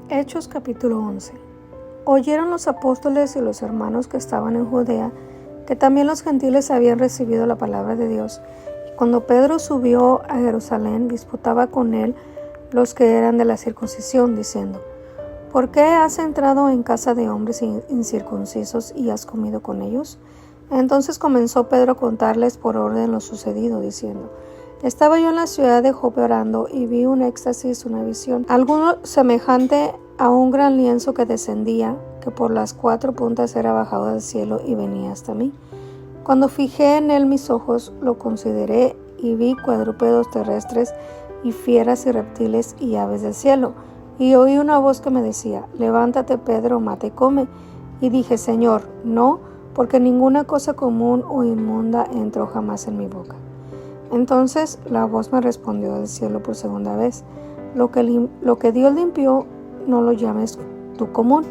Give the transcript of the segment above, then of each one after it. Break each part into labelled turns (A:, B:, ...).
A: Hechos capítulo 11. Oyeron los apóstoles y los hermanos que estaban en Judea que también los gentiles habían recibido la palabra de Dios. Y cuando Pedro subió a Jerusalén, disputaba con él los que eran de la circuncisión, diciendo: ¿Por qué has entrado en casa de hombres incircuncisos y has comido con ellos? Entonces comenzó Pedro a contarles por orden lo sucedido, diciendo: Estaba yo en la ciudad de Jope orando y vi un éxtasis, una visión, algo semejante a un gran lienzo que descendía, que por las 4 puntas era bajado del cielo y venía hasta mí. Cuando fijé en él mis ojos, lo consideré y vi cuadrúpedos terrestres y fieras y reptiles y aves del cielo. Y oí una voz que me decía: Levántate, Pedro, mata y come. Y dije: Señor, no, porque ninguna cosa común o inmunda entró jamás en mi boca. Entonces la voz me respondió del cielo por segunda vez: Lo que Dios limpió, no lo llames tú común.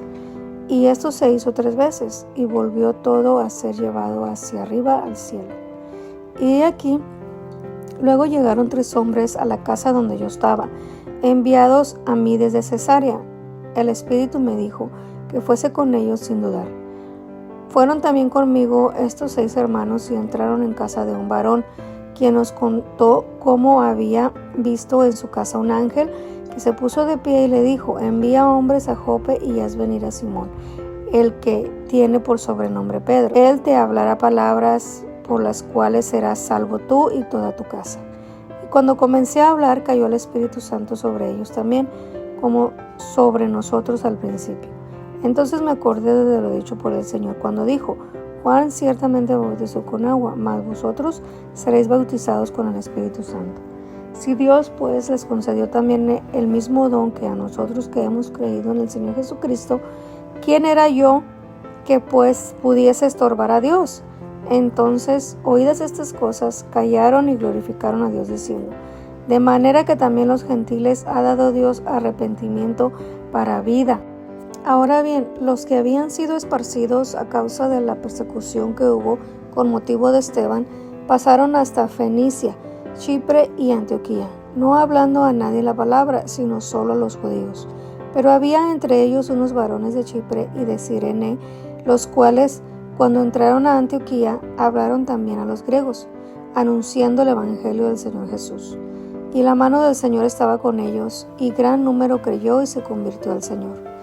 A: Y esto se hizo 3 veces, y volvió todo a ser llevado hacia arriba al cielo. Y aquí, luego llegaron 3 hombres a la casa donde yo estaba, enviados a mí desde Cesarea. El Espíritu me dijo que fuese con ellos sin dudar. Fueron también conmigo estos 6 hermanos y entraron en casa de un varón, quien nos contó cómo había visto en su casa un ángel que se puso de pie y le dijo: Envía hombres a Jope y haz venir a Simón, el que tiene por sobrenombre Pedro. Él te hablará palabras por las cuales serás salvo tú y toda tu casa. Y cuando comencé a hablar, cayó el Espíritu Santo sobre ellos también, como sobre nosotros al principio. Entonces me acordé de lo dicho por el Señor cuando dijo: Juan ciertamente bautizó con agua, mas vosotros seréis bautizados con el Espíritu Santo. Si Dios pues les concedió también el mismo don que a nosotros que hemos creído en el Señor Jesucristo, ¿quién era yo que pues pudiese estorbar a Dios? Entonces, oídas estas cosas, callaron y glorificaron a Dios diciendo: De manera que también los gentiles ha dado Dios arrepentimiento para vida. Ahora bien, los que habían sido esparcidos a causa de la persecución que hubo con motivo de Esteban, pasaron hasta Fenicia, Chipre y Antioquía, no hablando a nadie la palabra, sino solo a los judíos. Pero había entre ellos unos varones de Chipre y de Cirene, los cuales, cuando entraron a Antioquía, hablaron también a los griegos, anunciando el evangelio del Señor Jesús. Y la mano del Señor estaba con ellos, y gran número creyó y se convirtió al Señor.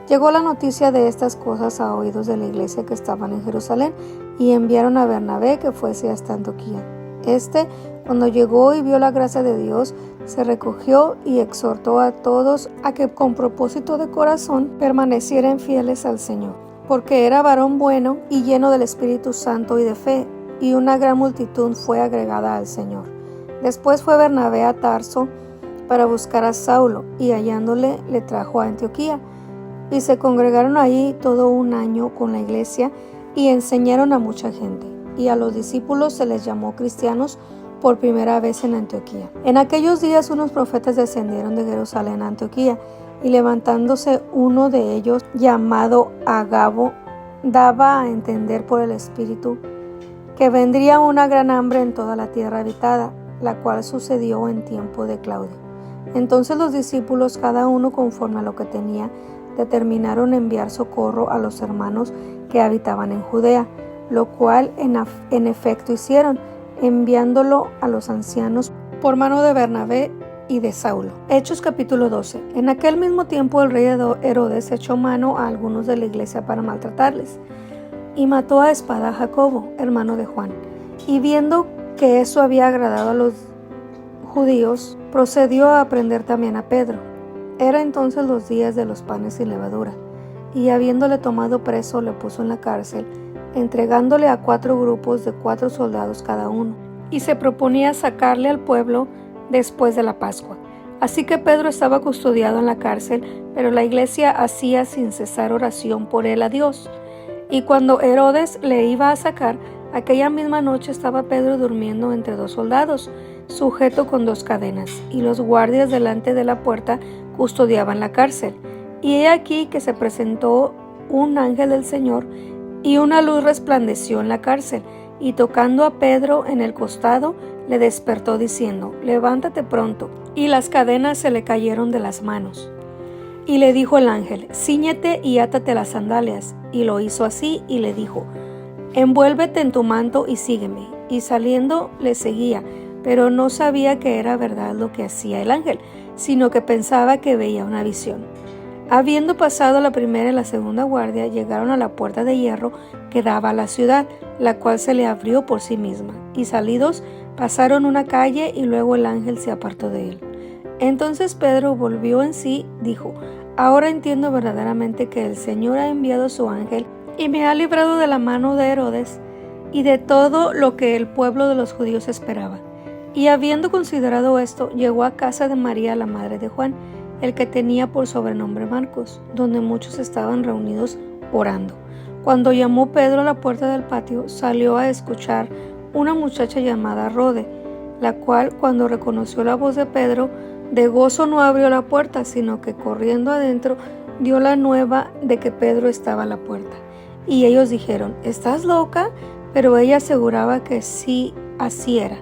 A: Llegó la noticia de estas cosas a oídos de la iglesia que estaban en Jerusalén, y enviaron a Bernabé que fuese hasta Antioquía. Cuando llegó y vio la gracia de Dios, se recogió y exhortó a todos a que con propósito de corazón permanecieran fieles al Señor, porque era varón bueno y lleno del Espíritu Santo y de fe, y una gran multitud fue agregada al Señor. Después fue Bernabé a Tarso para buscar a Saulo, y hallándole le trajo a Antioquía. Y se congregaron allí todo un año con la iglesia y enseñaron a mucha gente. Y a los discípulos se les llamó cristianos por primera vez en Antioquía. En aquellos días unos profetas descendieron de Jerusalén a Antioquía, y levantándose uno de ellos, llamado Agabo, daba a entender por el Espíritu que vendría una gran hambre en toda la tierra habitada, la cual sucedió en tiempo de Claudio. Entonces los discípulos, cada uno conforme a lo que tenía, determinaron enviar socorro a los hermanos que habitaban en Judea, lo cual en efecto hicieron, enviándolo a los ancianos por mano de Bernabé y de Saulo. Hechos capítulo 12. En aquel mismo tiempo el rey Herodes echó mano a algunos de la iglesia para maltratarles, y mató a espada a Jacobo, hermano de Juan. Y viendo que eso había agradado a los judíos, procedió a prender también a Pedro. Era entonces los días de los panes sin levadura, y habiéndole tomado preso, le puso en la cárcel, entregándole a 4 grupos de 4 soldados cada uno, y se proponía sacarle al pueblo después de la Pascua. Así que Pedro estaba custodiado en la cárcel, pero la iglesia hacía sin cesar oración por él a Dios. Y cuando Herodes le iba a sacar, aquella misma noche estaba Pedro durmiendo entre 2 soldados, sujeto con 2 cadenas, y los guardias delante de la puerta custodiaban la cárcel. Y he aquí que se presentó un ángel del Señor, y una luz resplandeció en la cárcel, y tocando a Pedro en el costado, le despertó diciendo: Levántate pronto. Y las cadenas se le cayeron de las manos. Y le dijo el ángel: Cíñete y átate las sandalias. Y lo hizo así, y le dijo: Envuélvete en tu manto y sígueme. Y saliendo le seguía, pero no sabía que era verdad lo que hacía el ángel, sino que pensaba que veía una visión. Habiendo pasado la primera y la segunda guardia, llegaron a la puerta de hierro que daba a la ciudad, la cual se le abrió por sí misma. Y salidos, pasaron una calle, y luego el ángel se apartó de él. Entonces Pedro volvió en sí, dijo: Ahora entiendo verdaderamente que el Señor ha enviado su ángel y me ha librado de la mano de Herodes y de todo lo que el pueblo de los judíos esperaba. Y habiendo considerado esto, llegó a casa de María, la madre de Juan, el que tenía por sobrenombre Marcos, donde muchos estaban reunidos orando. Cuando llamó Pedro a la puerta del patio, salió a escuchar una muchacha llamada Rode, la cual, cuando reconoció la voz de Pedro, de gozo no abrió la puerta, sino que corriendo adentro dio la nueva de que Pedro estaba a la puerta. Y ellos dijeron: ¿Estás loca? Pero ella aseguraba que sí, así era.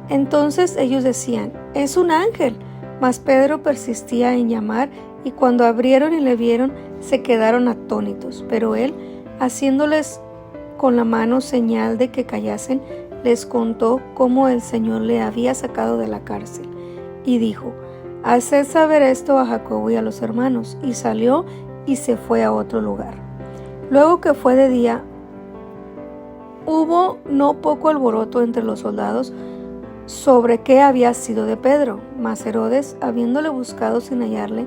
A: Entonces ellos decían: Es un ángel. Mas Pedro persistía en llamar, y cuando abrieron y le vieron, se quedaron atónitos. Pero él, haciéndoles con la mano señal de que callasen, les contó cómo el Señor le había sacado de la cárcel. Y dijo: Haced saber esto a Jacobo y a los hermanos. Y salió y se fue a otro lugar. Luego que fue de día, hubo no poco alboroto entre los soldados sobre qué había sido de Pedro. Mas Herodes, habiéndole buscado sin hallarle,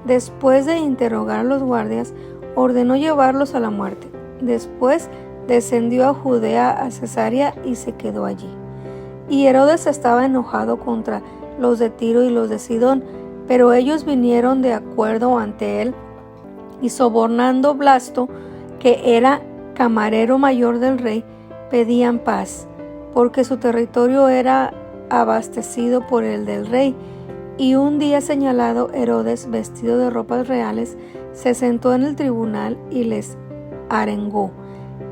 A: después de interrogar a los guardias, ordenó llevarlos a la muerte. Después descendió a Judea, a Cesarea, y se quedó allí. Y Herodes estaba enojado contra los de Tiro y los de Sidón, pero ellos vinieron de acuerdo ante él, y sobornando Blasto, que era camarero mayor del rey, pedían paz, porque su territorio era abastecido por el del rey. Y un día señalado, Herodes, vestido de ropas reales, se sentó en el tribunal y les arengó.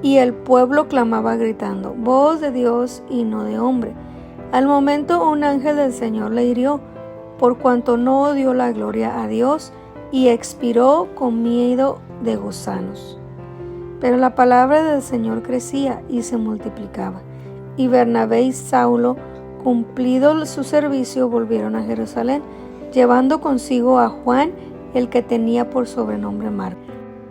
A: Y el pueblo clamaba gritando: Voz de Dios y no de hombre. Al momento un ángel del Señor le hirió, por cuanto no dio la gloria a Dios, y expiró comido de gusanos. Pero la palabra del Señor crecía y se multiplicaba. Y Bernabé y Saulo, cumplido su servicio, volvieron a Jerusalén, llevando consigo a Juan, el que tenía por sobrenombre Marcos.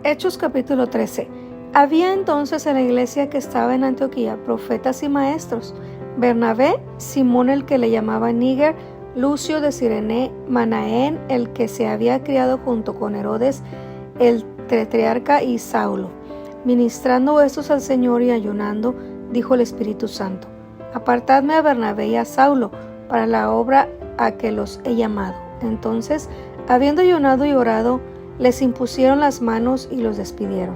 A: Hechos capítulo 13. Había entonces en la iglesia que estaba en Antioquía profetas y maestros: Bernabé, Simón el que le llamaba Níger, Lucio de Cirene, Manaén el que se había criado junto con Herodes el tetrarca, y Saulo. Ministrando estos al Señor y ayunando, dijo el Espíritu Santo: Apartadme a Bernabé y a Saulo para la obra a que los he llamado. Entonces, habiendo ayunado y orado, les impusieron las manos y los despidieron.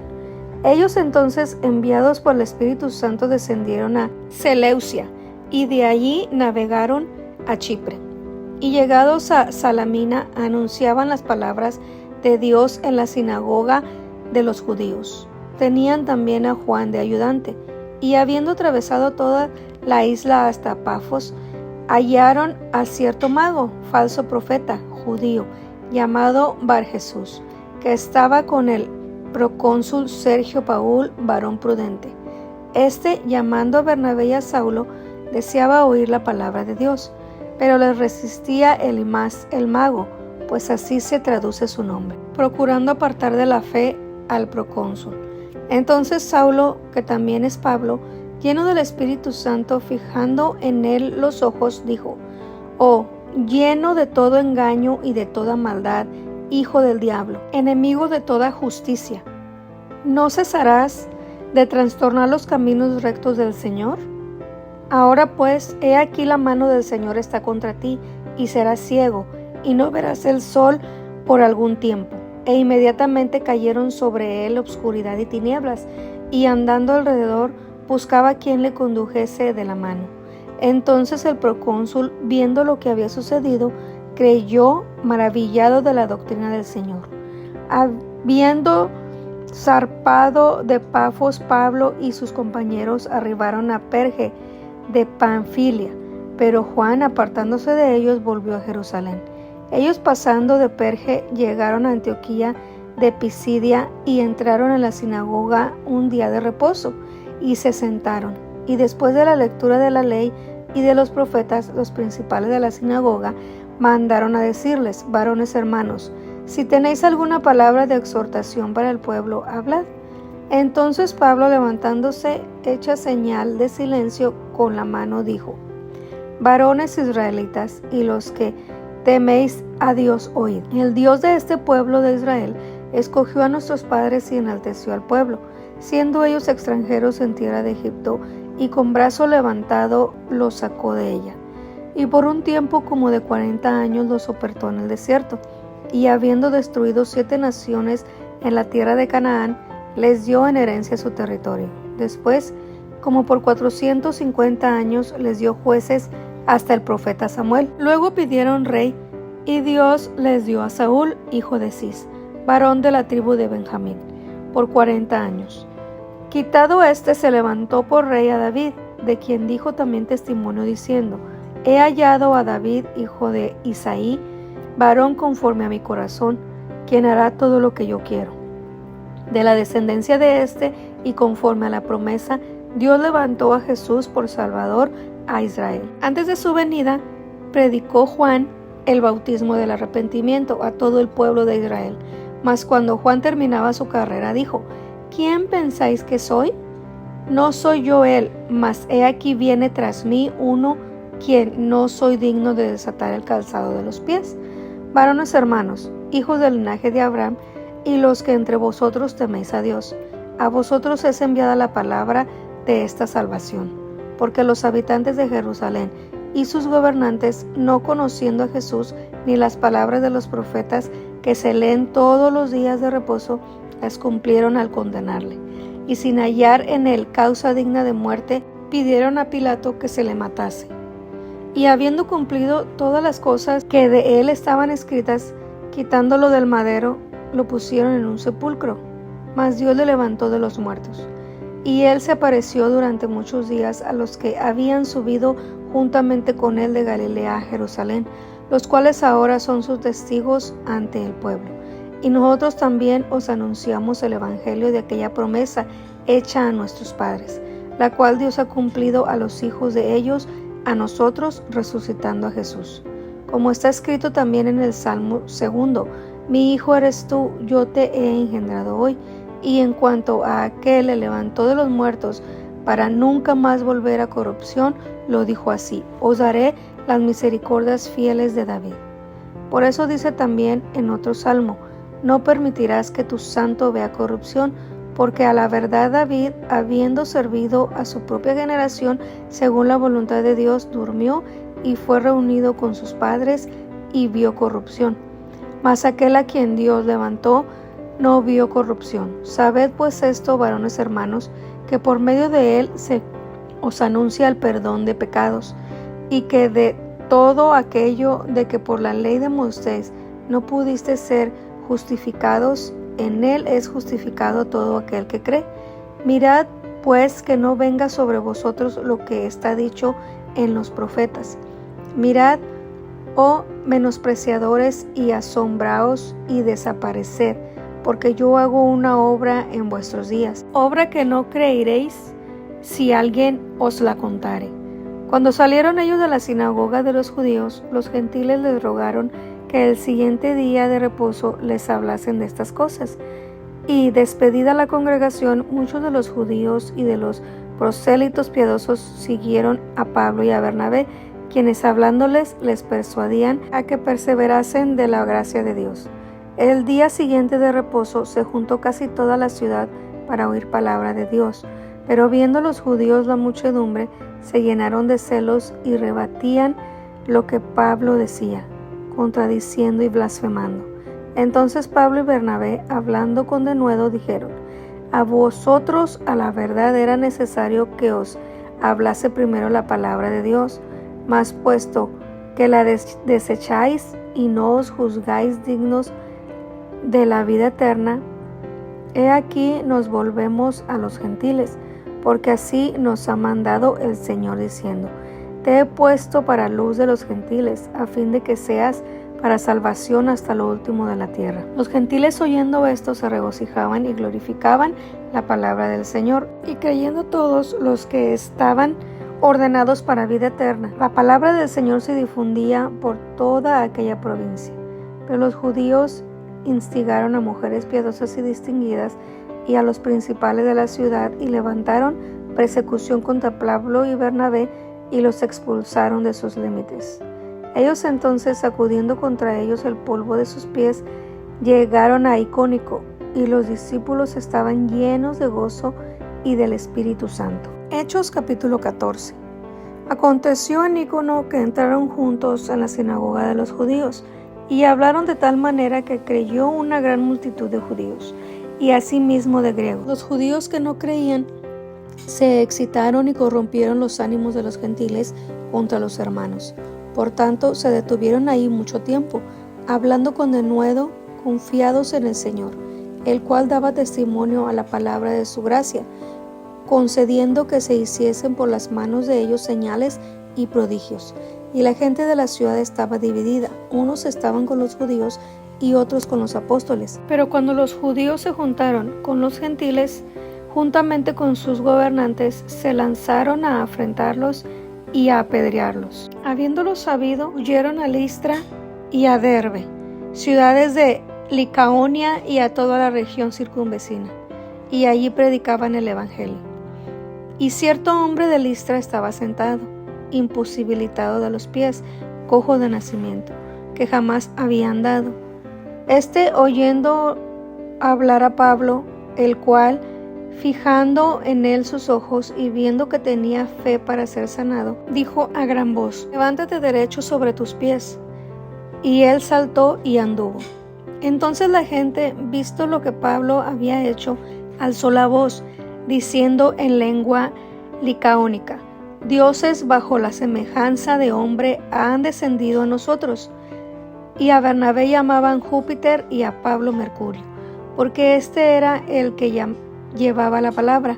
A: Ellos entonces, enviados por el Espíritu Santo, descendieron a Seleucia, y de allí navegaron a Chipre. Y llegados a Salamina, anunciaban las palabras de Dios en la sinagoga de los judíos. Tenían también a Juan de ayudante. Y habiendo atravesado toda la isla hasta Pafos, hallaron a cierto mago, falso profeta, judío, llamado Barjesús, que estaba con el procónsul Sergio Paul, varón prudente. Este, llamando a Bernabé y a Saulo, deseaba oír la palabra de Dios, pero les resistía Elimas el mago, pues así se traduce su nombre, procurando apartar de la fe al procónsul. Entonces Saulo, que también es Pablo, lleno del Espíritu Santo, fijando en él los ojos, dijo: Oh, lleno de todo engaño y de toda maldad, hijo del diablo, enemigo de toda justicia, ¿no cesarás de trastornar los caminos rectos del Señor? Ahora pues, he aquí la mano del Señor está contra ti, y serás ciego, y no verás el sol por algún tiempo. E inmediatamente cayeron sobre él obscuridad y tinieblas, y andando alrededor buscaba quien le condujese de la mano. Entonces el procónsul, viendo lo que había sucedido, creyó, maravillado de la doctrina del Señor. Habiendo zarpado de Pafos, Pablo y sus compañeros arribaron a Perge de Panfilia, pero Juan, apartándose de ellos, volvió a Jerusalén. Ellos pasando de Perge llegaron a Antioquía de Pisidia y entraron en la sinagoga un día de reposo y se sentaron. Y después de la lectura de la ley y de los profetas, los principales de la sinagoga mandaron a decirles: varones hermanos, si tenéis alguna palabra de exhortación para el pueblo, hablad. Entonces Pablo, levantándose, hecha señal de silencio con la mano, dijo: varones israelitas y los que teméis a Dios, oíd. El Dios de este pueblo de Israel escogió a nuestros padres y enalteció al pueblo, siendo ellos extranjeros en tierra de Egipto, y con brazo levantado los sacó de ella. Y por un tiempo como de 40 años los soportó en el desierto, y habiendo destruido 7 naciones en la tierra de Canaán, les dio en herencia su territorio. Después, como por 450 años, les dio jueces hasta el profeta Samuel. Luego pidieron rey, y Dios les dio a Saúl, hijo de Cis, varón de la tribu de Benjamín, por 40 años. Quitado éste, se levantó por rey a David, de quien dijo también testimonio diciendo: he hallado a David, hijo de Isaí, varón conforme a mi corazón, quien hará todo lo que yo quiero. De la descendencia de éste, y conforme a la promesa, Dios levantó a Jesús por Salvador a Israel. Antes de su venida, predicó Juan el bautismo del arrepentimiento a todo el pueblo de Israel. Mas cuando Juan terminaba su carrera, dijo: ¿quién pensáis que soy? No soy yo él, mas he aquí viene tras mí uno quien no soy digno de desatar el calzado de los pies. Varones hermanos, hijos del linaje de Abraham, y los que entre vosotros teméis a Dios, a vosotros es enviada la palabra de esta salvación, porque los habitantes de Jerusalén y sus gobernantes, no conociendo a Jesús ni las palabras de los profetas que se leen todos los días de reposo, las cumplieron al condenarle, y sin hallar en él causa digna de muerte, pidieron a Pilato que se le matase. Y habiendo cumplido todas las cosas que de él estaban escritas, quitándolo del madero, lo pusieron en un sepulcro. Mas Dios le levantó de los muertos. Y él se apareció durante muchos días a los que habían subido juntamente con él de Galilea a Jerusalén, los cuales ahora son sus testigos ante el pueblo. Y nosotros también os anunciamos el evangelio de aquella promesa hecha a nuestros padres, la cual Dios ha cumplido a los hijos de ellos, a nosotros resucitando a Jesús. Como está escrito también en el Salmo 2: mi hijo eres tú, yo te he engendrado hoy. Y en cuanto a aquel le levantó de los muertos para nunca más volver a corrupción, lo dijo así: os daré las misericordias fieles de David. Por eso dice también en otro salmo: no permitirás que tu santo vea corrupción, porque a la verdad David, habiendo servido a su propia generación según la voluntad de Dios, durmió y fue reunido con sus padres y vio corrupción. Mas aquel a quien Dios levantó no vio corrupción. Sabed pues esto, varones hermanos, que por medio de él se os anuncia el perdón de pecados, y que de todo aquello de que por la ley de Moisés no pudiste ser justificados, en él es justificado todo aquel que cree. Mirad pues que no venga sobre vosotros lo que está dicho en los profetas. Mirad, oh menospreciadores, y asombraos y desapareced, porque yo hago una obra en vuestros días, obra que no creeréis si alguien os la contare. Cuando salieron ellos de la sinagoga de los judíos, los gentiles les rogaron que el siguiente día de reposo les hablasen de estas cosas. Y despedida la congregación, muchos de los judíos y de los prosélitos piadosos siguieron a Pablo y a Bernabé, quienes hablándoles les persuadían a que perseverasen de la gracia de Dios. El día siguiente de reposo se juntó casi toda la ciudad para oír palabra de Dios, pero viendo los judíos la muchedumbre, se llenaron de celos y rebatían lo que Pablo decía, contradiciendo y blasfemando. Entonces Pablo y Bernabé, hablando con denuedo, dijeron: a vosotros a la verdad era necesario que os hablase primero la palabra de Dios, mas puesto que la desecháis y no os juzgáis dignos de la vida eterna, he aquí nos volvemos a los gentiles, porque así nos ha mandado el Señor diciendo: te he puesto para luz de los gentiles, a fin de que seas para salvación hasta lo último de la tierra. Los gentiles, oyendo esto, se regocijaban y glorificaban la palabra del Señor, y creyendo todos los que estaban ordenados para vida eterna. La palabra del Señor se difundía por toda aquella provincia. Pero los judíos instigaron a mujeres piadosas y distinguidas y a los principales de la ciudad, y levantaron persecución contra Pablo y Bernabé, y los expulsaron de sus límites. Ellos entonces, sacudiendo contra ellos el polvo de sus pies, llegaron a Icónico, y los discípulos estaban llenos de gozo y del Espíritu Santo. Hechos capítulo 14. Aconteció en Icono que entraron juntos en la sinagoga de los judíos, y hablaron de tal manera que creyó una gran multitud de judíos, y asimismo de griegos. Los judíos que no creían se excitaron y corrompieron los ánimos de los gentiles contra los hermanos. Por tanto, se detuvieron ahí mucho tiempo, hablando con denuedo, confiados en el Señor, el cual daba testimonio a la palabra de su gracia, concediendo que se hiciesen por las manos de ellos señales y prodigios. Y la gente de la ciudad estaba dividida, unos estaban con los judíos y otros con los apóstoles. Pero cuando los judíos se juntaron con los gentiles, juntamente con sus gobernantes, se lanzaron a afrentarlos y a apedrearlos. Habiéndolo sabido, huyeron a Listra y a Derbe, ciudades de Licaonia, y a toda la región circunvecina, y allí predicaban el evangelio. Y cierto hombre de Listra estaba sentado, imposibilitado de los pies, cojo de nacimiento, que jamás había andado. Este, oyendo hablar a Pablo, el cual, fijando en él sus ojos y viendo que tenía fe para ser sanado, dijo a gran voz: levántate derecho sobre tus pies. Y él saltó y anduvo. Entonces la gente, visto lo que Pablo había hecho, alzó la voz, diciendo en lengua licaónica: dioses bajo la semejanza de hombre han descendido a nosotros. Y a Bernabé llamaban Júpiter y a Pablo Mercurio, porque este era el que llevaba la palabra.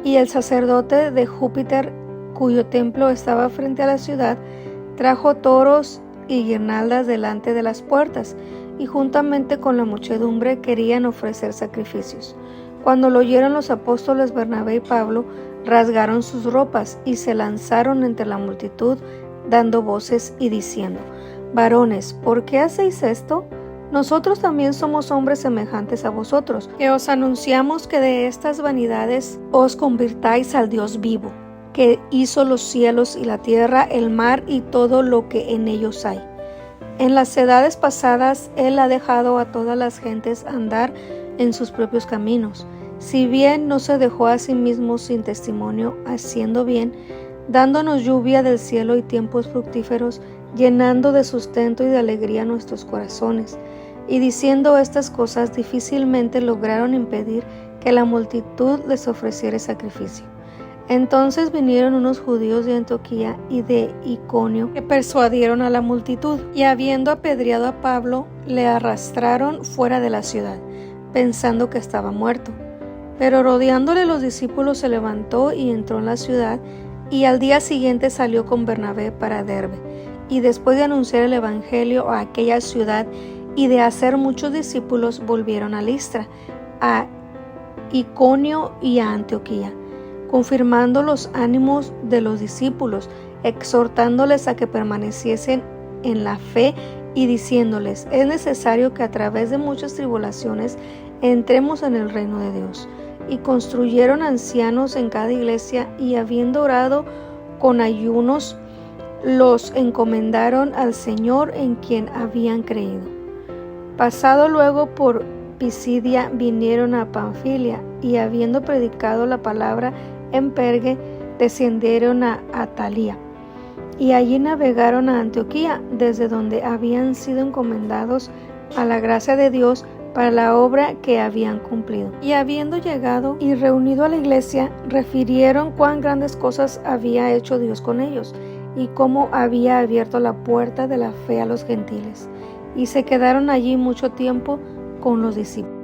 A: Y el sacerdote de Júpiter, cuyo templo estaba frente a la ciudad, trajo toros y guirnaldas delante de las puertas, y juntamente con la muchedumbre querían ofrecer sacrificios. Cuando lo oyeron los apóstoles Bernabé y Pablo, rasgaron sus ropas y se lanzaron entre la multitud, dando voces y diciendo: varones, ¿por qué hacéis esto? Nosotros también somos hombres semejantes a vosotros, que os anunciamos que de estas vanidades os convirtáis al Dios vivo, que hizo los cielos y la tierra, el mar y todo lo que en ellos hay. En las edades pasadas Él ha dejado a todas las gentes andar en sus propios caminos, si bien no se dejó a sí mismo sin testimonio, haciendo bien, dándonos lluvia del cielo y tiempos fructíferos, llenando de sustento y de alegría nuestros corazones. Y diciendo estas cosas, difícilmente lograron impedir que la multitud les ofreciera sacrificio. Entonces vinieron unos judíos de Antioquía y de Iconio, que persuadieron a la multitud, y habiendo apedreado a Pablo, le arrastraron fuera de la ciudad, pensando que estaba muerto. Pero rodeándole los discípulos, se levantó y entró en la ciudad, y al día siguiente salió con Bernabé para Derbe. Y después de anunciar el evangelio a aquella ciudad y de hacer muchos discípulos, volvieron a Listra, a Iconio y a Antioquía, confirmando los ánimos de los discípulos, exhortándoles a que permaneciesen en la fe y diciéndoles: es necesario que a través de muchas tribulaciones entremos en el reino de Dios. Y construyeron ancianos en cada iglesia, y habiendo orado con ayunos, los encomendaron al Señor en quien habían creído. Pasado luego por Pisidia, vinieron a Panfilia, y habiendo predicado la palabra en Pergue, descendieron a Atalia, y allí navegaron a Antioquía, desde donde habían sido encomendados a la gracia de Dios para la obra que habían cumplido. Y habiendo llegado y reunido a la iglesia, refirieron cuán grandes cosas había hecho Dios con ellos, y cómo había abierto la puerta de la fe a los gentiles. Y se quedaron allí mucho tiempo con los discípulos.